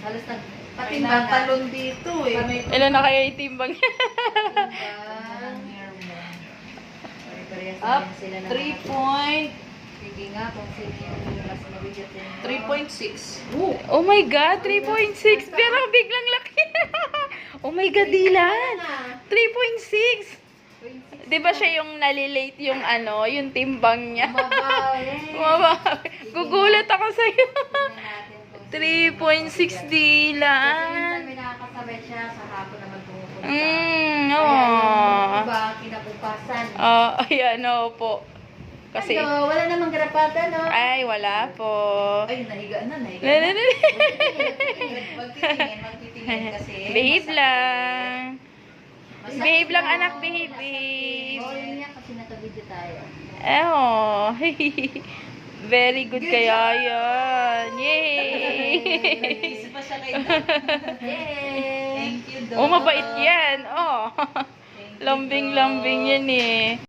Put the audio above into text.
Halos Patimbang talon dito eh. Ilan na kaya itimbang? Up, 3 point. Sige nga kung sino yung mas mabigat din. 3.6. Oh my God, 3.6. Pero biglang laki. Oh my God, Dylan. 3.6. Di ba siya yung nalilate yung ano, yung timbang niya? Mabawi. Gugulat ako sa'yo. 3.6 Dylan. May nakakasabay siya sa hapon naman pumupunta. Oh. Diba, kinabukasan. Ayan, po. Kasi, Ano, wala namang garapata, no? ay, wala po. Ay, nahiga na. Magtitingin kasi. Behave lang. Masakit Behave lang, na. anak, behave. Oo, yun nga kasi nakabidyo tayo. Oh. Very good kaya yan. Yay! Isip pa siya kay Yay! Thank you, Dog. Oh, mabait yan. Oh. Lambing-lambing yan eh.